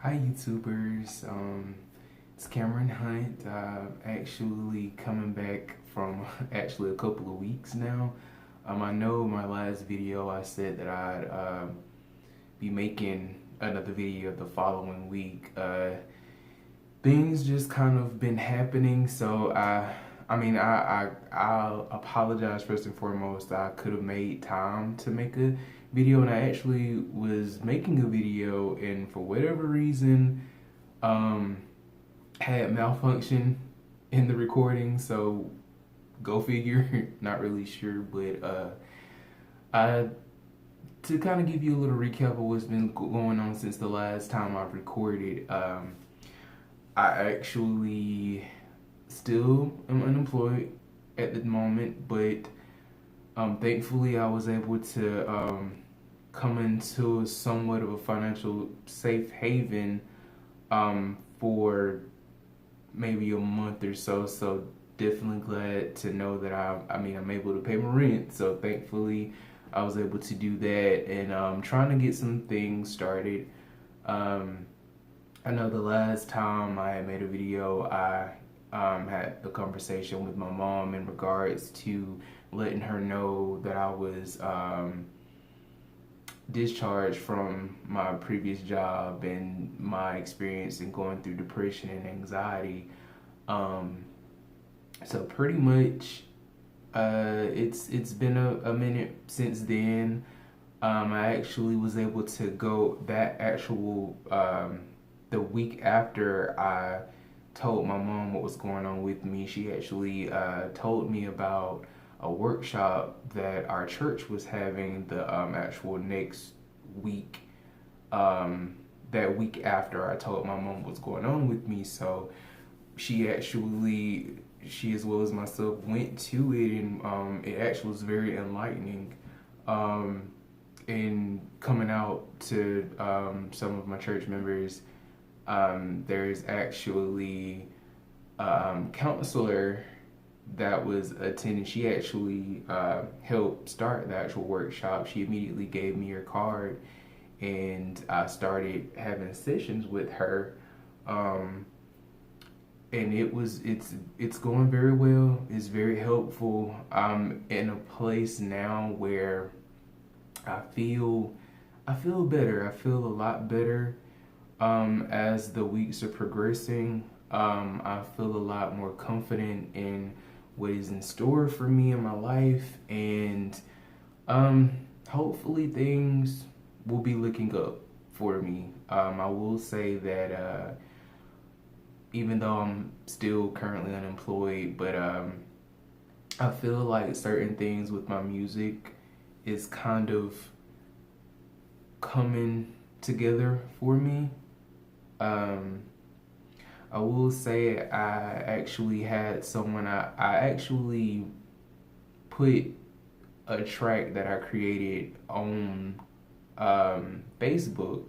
Hi YouTubers, it's Cameron Hunt. Actually coming back from actually a couple of weeks now. I know in my last video I said that I'd be making another video the following week. Things just kind of been happening, so I'll apologize first and foremost. I could have made time to make a video, and I actually was making a video, and for whatever reason, um, had malfunction in the recording. So go figure. Not really sure, but I to kind of give you a little recap of what's been going on since the last time I've recorded. I actually still am unemployed at the moment, but thankfully I was able to come into somewhat of a financial safe haven for maybe a month or so. So definitely glad to know that I'm able to pay my rent. So thankfully I was able to do that, and trying to get some things started. Um, I know the last time I had made a video, I had the conversation with my mom in regards to letting her know that I was discharged from my previous job and my experience in going through depression and anxiety. Um, so pretty much, it's been a minute since then. I actually was able to go that actual the week after I told my mom what was going on with me. She actually told me about a workshop that our church was having the actual next week. That week after I told my mom what's going on with me, so she actually, she as well as myself, went to it, and it actually was very enlightening. In coming out to some of my church members, there's actually counselor that was attending. She actually helped start the actual workshop. She immediately gave me her card, and I started having sessions with her. And it's going very well. It's very helpful. I'm in a place now where I feel I feel better. I feel a lot better as the weeks are progressing. I feel a lot more confident in what is in store for me in my life, and um, hopefully things will be looking up for me. I will say that even though I'm still currently unemployed, but I feel like certain things with my music is kind of coming together for me. Um, I will say I actually had someone, I actually put a track that I created on Facebook.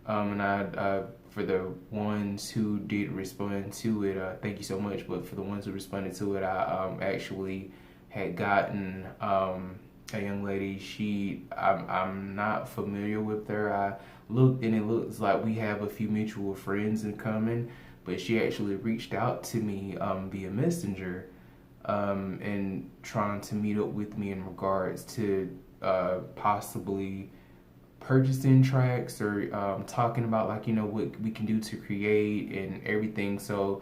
And for the ones who did respond to it, thank you so much. But for the ones who responded to it, I actually had gotten a young lady. I'm not familiar with her. I looked, and it looks like we have a few mutual friends in common. But she actually reached out to me via Messenger, and trying to meet up with me in regards to possibly purchasing tracks, or talking about, like, what we can do to create and everything. So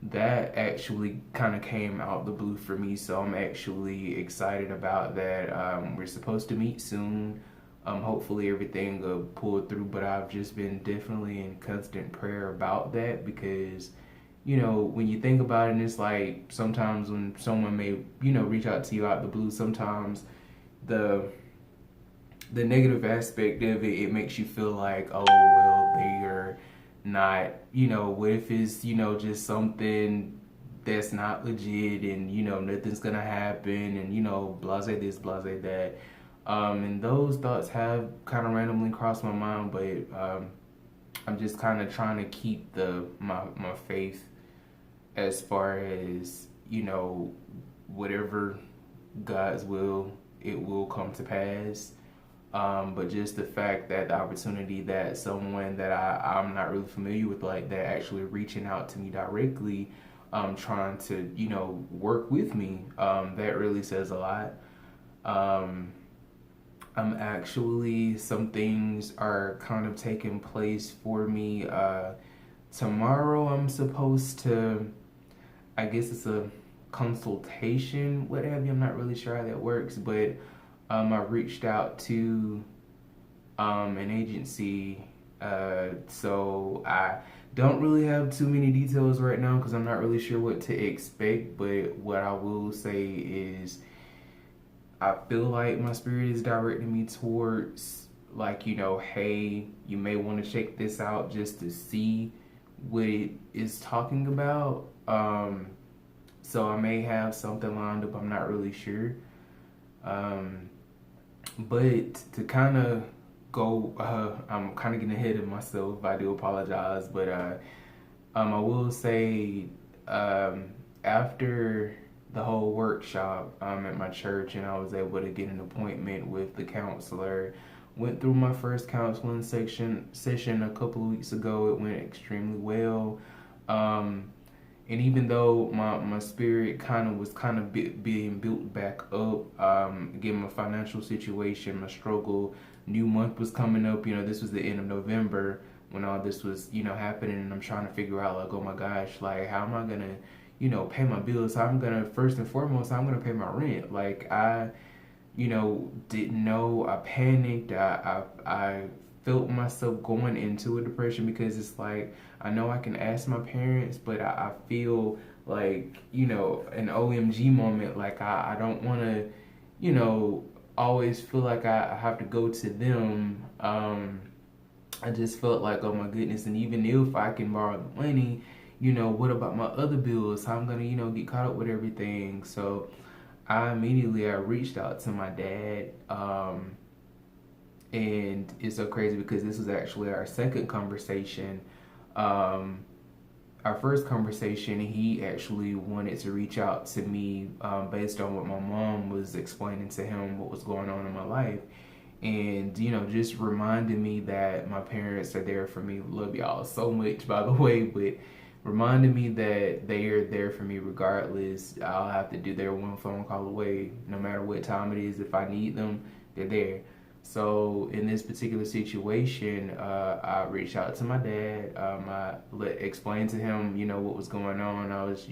that actually kind of came out the blue for me. So I'm actually excited about that. We're supposed to meet soon. Hopefully everything will pull through, but I've just been definitely in constant prayer about that, because when you think about it, it's like sometimes when someone may reach out to you out the blue, sometimes the negative aspect of it, it makes you feel like, oh well, they are not, what if it's just something that's not legit, and nothing's gonna happen, and blase this, blase that. And those thoughts have kind of randomly crossed my mind, but I'm just kind of trying to keep my faith, as far as whatever God's will, it will come to pass. But just the fact that the opportunity that someone that I'm not really familiar with like that actually reaching out to me directly, trying to, work with me, that really says a lot. Um, I'm actually, some things are kind of taking place for me. Tomorrow I'm supposed to, I guess it's a consultation, what have you. I'm not really sure how that works, but I reached out to an agency. So I don't really have too many details right now because I'm not really sure what to expect. But what I will say is, I feel like my spirit is directing me towards, like, hey, you may want to check this out just to see what it is talking about. So I may have something lined up. I'm not really sure. Um, but to kind of go, I'm kind of getting ahead of myself. I do apologize, but I will say, um, after the whole workshop at my church, and I was able to get an appointment with the counselor. Went through my first counseling session a couple of weeks ago. It went extremely well. Um, and even though my spirit was being built back up, given my financial situation, my struggle, new month was coming up. This was the end of November when all this was happening, and I'm trying to figure out, like, oh my gosh, like, how am I gonna pay my bills? How I'm gonna, first and foremost, how I'm gonna pay my rent? Like, I didn't know. I panicked. I felt myself going into a depression because it's like, I know I can ask my parents, but I feel like, an OMG moment. Like, I don't want to, always feel like I have to go to them. I just felt like, oh my goodness, and even if I can borrow the money, what about my other bills? How I'm gonna, get caught up with everything. So I reached out to my dad, and it's so crazy because this was actually our second conversation. Um, our first conversation, he actually wanted to reach out to me, based on what my mom was explaining to him what was going on in my life. And, just reminding me that my parents are there for me. Love y'all so much, by the way, but reminding me that they are there for me regardless. I'll have to do their one phone call away, no matter what time it is. If I need them, they're there. So in this particular situation, I reached out to my dad. Explained to him, what was going on. I was,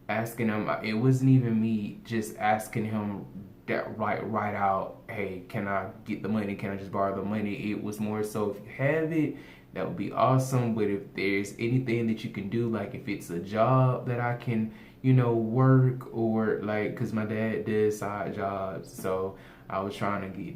asking him. It wasn't even me just asking him that right out. Hey, can I get the money? Can I just borrow the money? It was more so, if you have it, that would be awesome. But if there's anything that you can do, like if it's a job that I can, work, or like, cause my dad did side jobs, so I was trying to get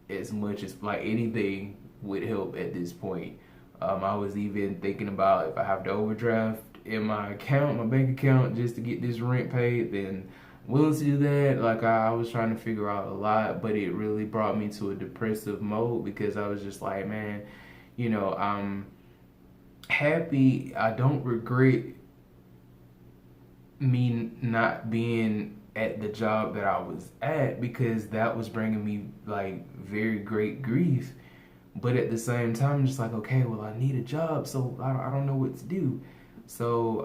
as much as, like, anything would help at this point. I was even thinking about, if I have to overdraft in my account, my bank account, just to get this rent paid, then I'm willing to do that. Like, I was trying to figure out a lot, but it really brought me to a depressive mode because I was just like, man, I'm happy. I don't regret me not being at the job that I was at, because that was bringing me, like, very great grief. But at the same time, I'm just like, okay, well, I need a job, so I don't know what to do. So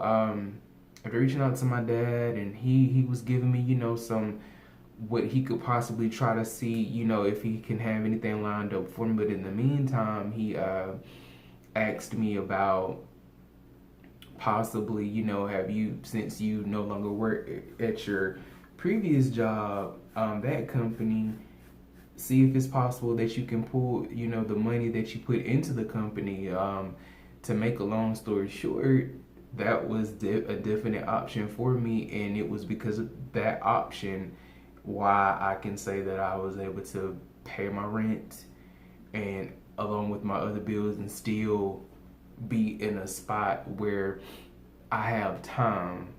after reaching out to my dad, and he was giving me, some, what he could possibly try to see, if he can have anything lined up for me. But in the meantime, he asked me about possibly, have you, since you no longer work at your previous job, that company, see if it's possible that you can pull, the money that you put into the company. To make a long story short, that was a definite option for me, and it was because of that option why I can say that I was able to pay my rent, and along with my other bills, and still be in a spot where I have time.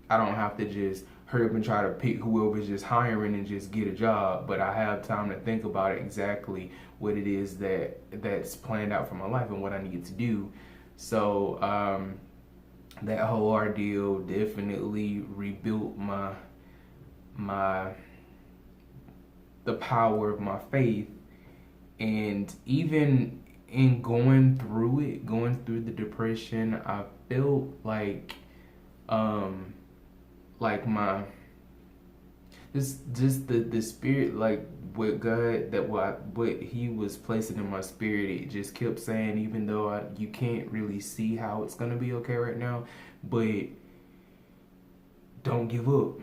I don't have to just hurry up and try to pick whoever's just hiring and just get a job, but I have time to think about exactly what it is that's planned out for my life and what I need to do. So that whole ordeal definitely rebuilt my the power of my faith, And even in going through the depression, I felt um like my just the spirit, like what God, that what He was placing in my spirit, it just kept saying, even though you can't really see how it's gonna be okay right now, but don't give up.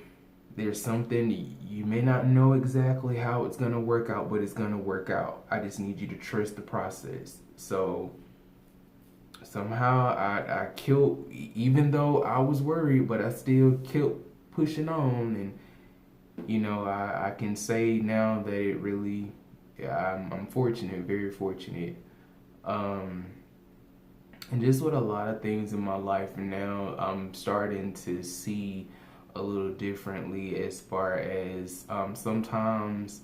There's something, you may not know exactly how it's gonna work out, but it's gonna work out. I just need you to trust the process. So somehow I killed, even though I was worried, but I still kept pushing on. And I can say now that it really, yeah, I'm fortunate, very fortunate. Um, and just with a lot of things in my life now, I'm starting to see a little differently, as far as sometimes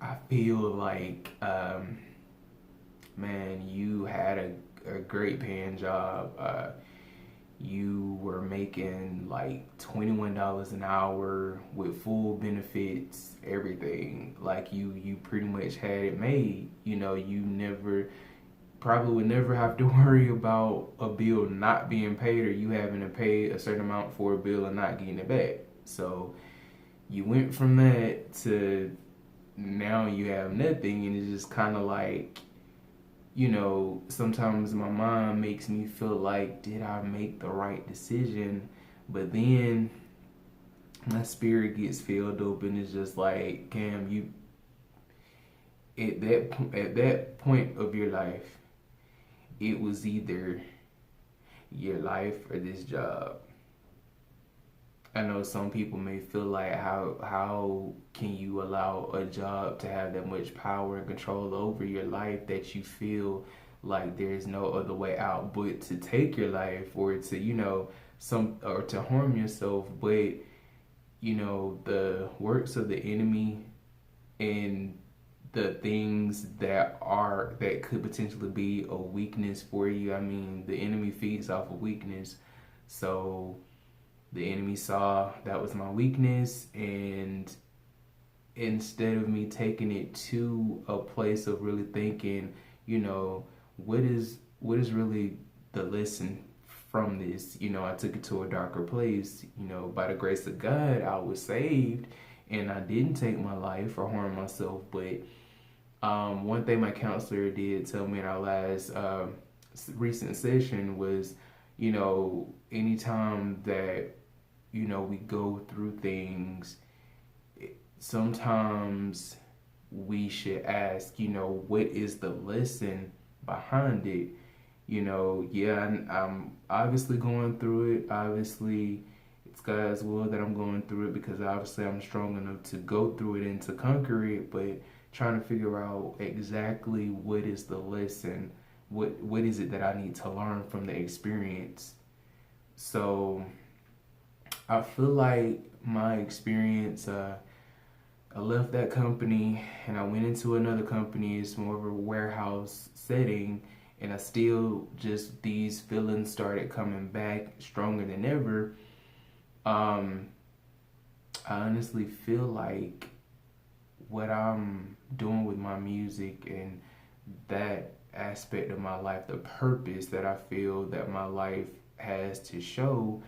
I feel like, man, you had a great paying job. You were making like $21 an hour with full benefits, everything. Like you pretty much had it made. You never probably would never have to worry about a bill not being paid, or you having to pay a certain amount for a bill and not getting it back. So you went from that to now you have nothing, and it's just kind of like, sometimes my mind makes me feel like, did I make the right decision? But then my spirit gets filled up, and it's just like, Cam, you at that point of your life, it was either your life or this job. I know some people may feel like, how can you allow a job to have that much power and control over your life, that you feel like there's no other way out but to take your life, or to or to harm yourself. But the works of the enemy, and the things that could potentially be a weakness for you. I mean, the enemy feeds off of weakness. So the enemy saw that was my weakness, and instead of me taking it to a place of really thinking, what is really the lesson from this, I took it to a darker place. By the grace of God, I was saved, and I didn't take my life or harm myself. But one thing my counselor did tell me in our last recent session was, anytime that we go through things, sometimes we should ask, what is the lesson behind it? Yeah, I'm obviously going through it. Obviously, it's God's will that I'm going through it, because obviously I'm strong enough to go through it and to conquer it. But trying to figure out exactly what is the lesson, what is it that I need to learn from the experience. So I feel like my experience, I left that company and I went into another company. It's more of a warehouse setting, and I still just, these feelings started coming back stronger than ever. Um, I honestly feel like what I'm doing with my music, and that aspect of my life, the purpose that I feel that my life has to show,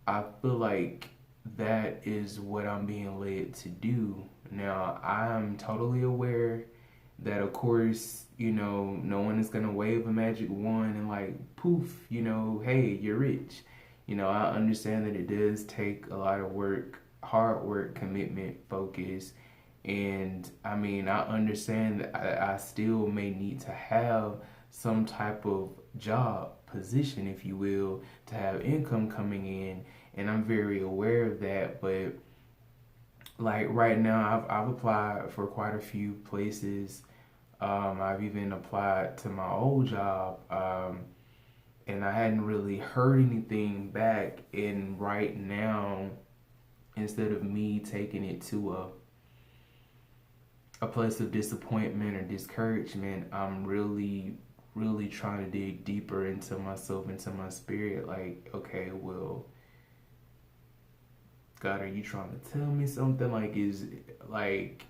I feel like that is what I'm being led to do. Now, I'm totally aware that, of course, no one is going to wave a magic wand and, like, poof, hey, you're rich. I understand that it does take a lot of work, hard work, commitment, focus. And I mean, I understand that I still may need to have some type of job position, if you will, to have income coming in. And I'm very aware of that. But like right now, I've applied for quite a few places. I've even applied to my old job, and I hadn't really heard anything back. And right now, instead of me taking it to a place of disappointment or discouragement, I'm really, really trying to dig deeper into myself, into my spirit. Like, okay, well, God, are you trying to tell me something? Like,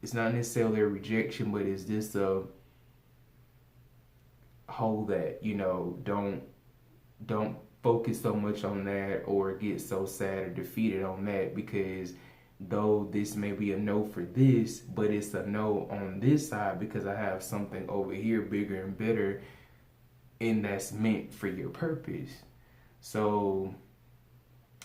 it's not necessarily a rejection, but it's just a whole that, don't focus so much on that or get so sad or defeated on that, because though this may be a no for this, but it's a no on this side because I have something over here bigger and better, and that's meant for your purpose. So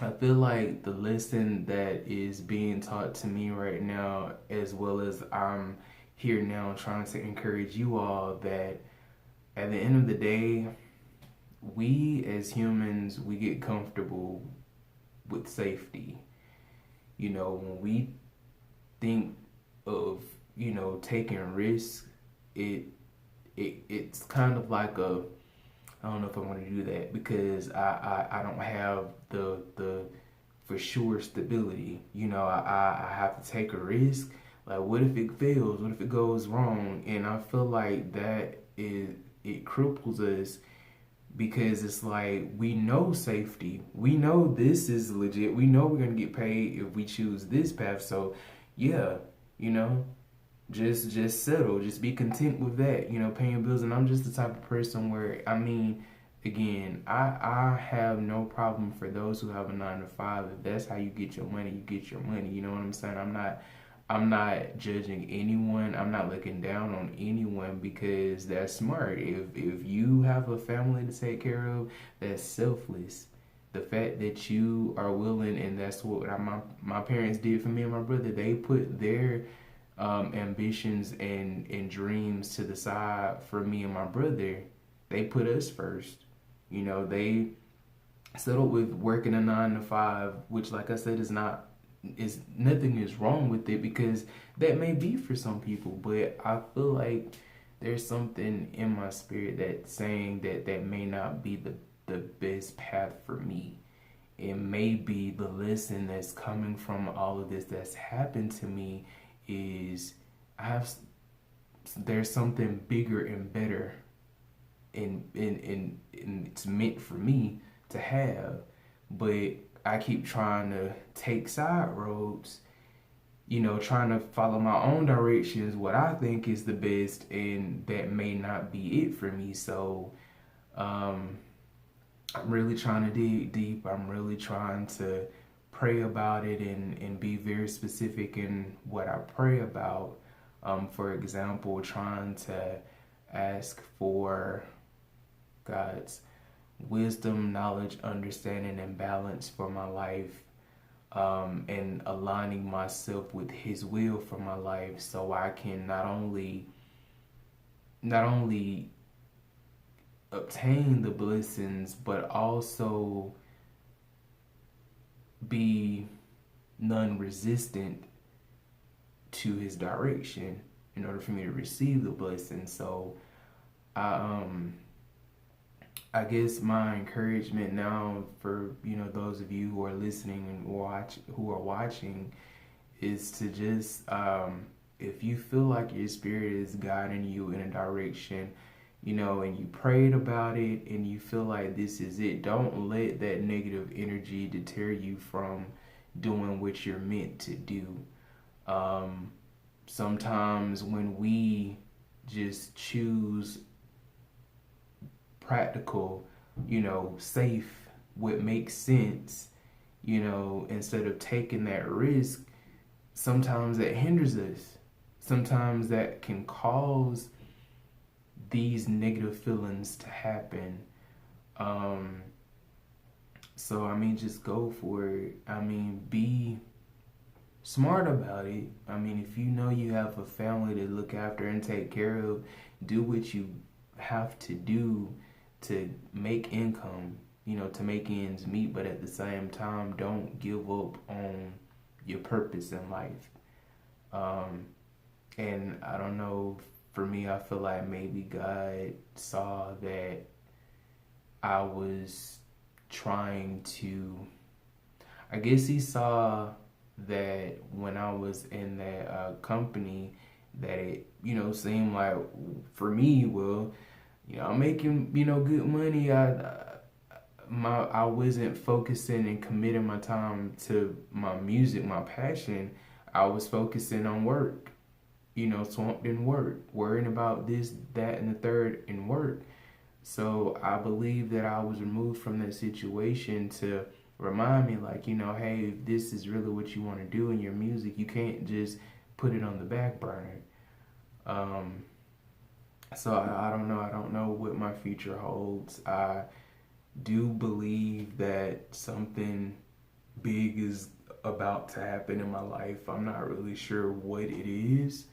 I feel like the lesson that is being taught to me right now, as well as I'm here now trying to encourage you all, that at the end of the day, we as humans, we get comfortable with safety. When we think of, taking risks, it's kind of like a, I don't know if I want to do that, because I don't have the for sure stability. I have to take a risk. Like, what if it fails? What if it goes wrong? And I feel like it cripples us, because it's like, we know safety. We know this is legit. We know we're gonna get paid if we choose this path. So yeah, you know, just settle, just be content with that, paying bills. And I'm just the type of person where, I mean, again, I have no problem for those who have a 9 to 5. If that's how you get your money, you get your money. You know what I'm saying? I'm not judging anyone. I'm not looking down on anyone, because that's smart. If you have a family to take care of, that's selfless. The fact that you are willing, and that's what my parents did for me and my brother. They put their ambitions and dreams to the side for me and my brother. They put us first. They settled with working a 9 to 5, which, like I said, is nothing is wrong with it, because that may be for some people. But I feel like there's something in my spirit that's saying that may not be the best path for me. It may be the lesson that's coming from all of this that's happened to me is there's something bigger and better, and it's meant for me to have. But I keep trying to take side roads, trying to follow my own directions, what I think is the best, and that may not be it for me. So I'm really trying to dig deep. I'm really trying to pray about it, and be very specific in what I pray about. For example, trying to ask for God's wisdom, knowledge, understanding, and balance for my life, and aligning myself with His will for my life, so I can not only obtain the blessings, but also be non-resistant to His direction in order for me to receive the blessing. So I guess my encouragement now for those of you who are listening and who are watching is to just if you feel like your spirit is guiding you in a direction, and you prayed about it and you feel like this is it, don't let that negative energy deter you from doing what you're meant to do. Sometimes when we just choose practical, safe, what makes sense, instead of taking that risk, sometimes that hinders us. Sometimes that can cause these negative feelings to happen. So, I mean, just go for it. I mean, be smart about it. I mean, if you know you have a family to look after and take care of, do what you have to do to make income, to make ends meet, but at the same time, don't give up on your purpose in life. And I don't know, for me, I feel like maybe God saw that I was trying to, I guess He saw that when I was in that company, that it, seemed like for me, well, I'm making, good money. I wasn't focusing and committing my time to my music, my passion. I was focusing on work. swamped in work, worrying about this, that, and the third in work. So I believe that I was removed from that situation to remind me, like, hey, if this is really what you want to do in your music, you can't just put it on the back burner. Um, so I don't know. I don't know what my future holds. I do believe that something big is about to happen in my life. I'm not really sure what it is.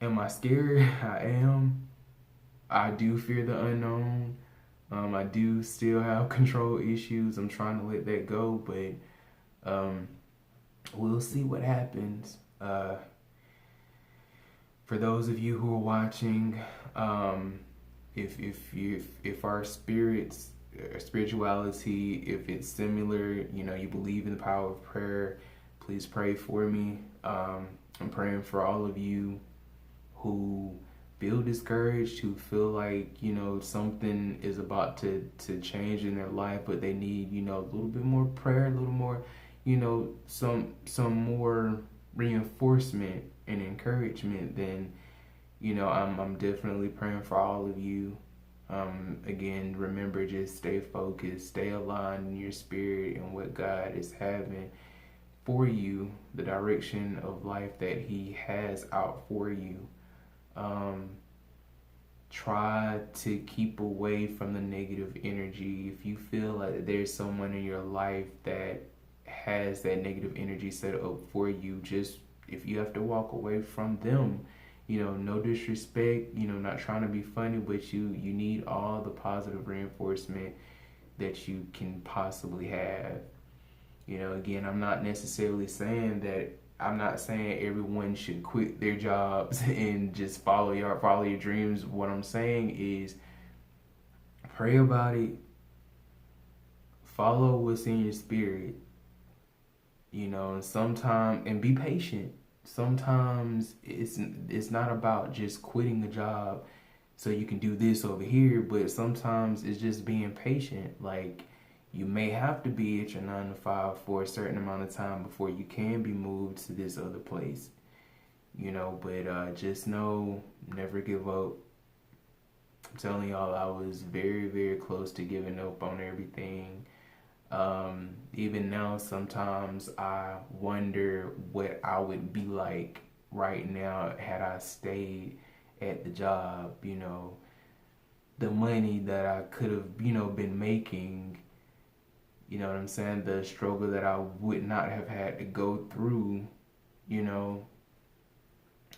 Am I scared? I am. I do fear the unknown. I do still have control issues. I'm trying to let that go, but we'll see what happens. For those of you who are watching, if our spirituality, if it's similar, you believe in the power of prayer, please pray for me. I'm praying for all of you who feel discouraged, who feel like something is about to change in their life, but they need a little bit more prayer, a little more some more reinforcement and encouragement. Then I'm definitely praying for all of you. Again, remember, just stay focused, stay aligned in your spirit and what God is having for you, the direction of life that He has out for you. Try to keep away from the negative energy. If you feel like there's someone in your life that has that negative energy set up for you, just if you have to walk away from them, no disrespect, not trying to be funny, but you need all the positive reinforcement that you can possibly have. Again, I'm not necessarily saying that I'm not saying everyone should quit their jobs and just follow your dreams. What I'm saying is pray about it, follow what's in your spirit, and be patient. Sometimes it's not about just quitting the job so you can do this over here, but sometimes it's just being patient. Like, you may have to be at your 9 to 5 for a certain amount of time before you can be moved to this other place. But just know, never give up. I'm telling y'all, I was very, very close to giving up on everything. Even now, sometimes I wonder what I would be like right now had I stayed at the job. The money that I could have, been making. You know what I'm saying? The struggle that I would not have had to go through,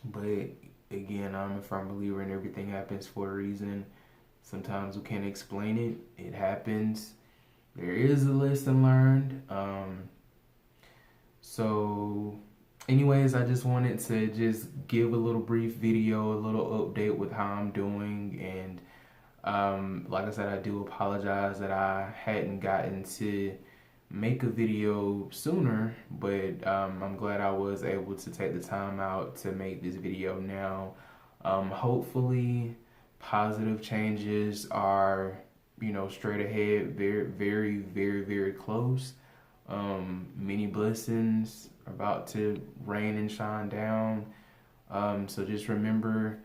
But again, I'm a firm believer in everything happens for a reason. Sometimes we can't explain it. It happens. There is a lesson learned. So anyways, I just wanted to just give a little brief video, a little update with how I'm doing. And like I said, I do apologize that I hadn't gotten to make a video sooner, but I'm glad I was able to take the time out to make this video now. Hopefully positive changes are straight ahead, very, very, very, very close. Many blessings are about to rain and shine down. So just remember,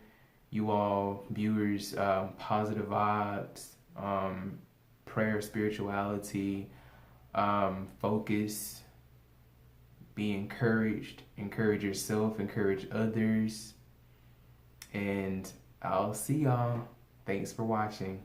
you all viewers, positive vibes, prayer, spirituality, focus, be encouraged, encourage yourself, encourage others, and I'll see y'all. Thanks for watching.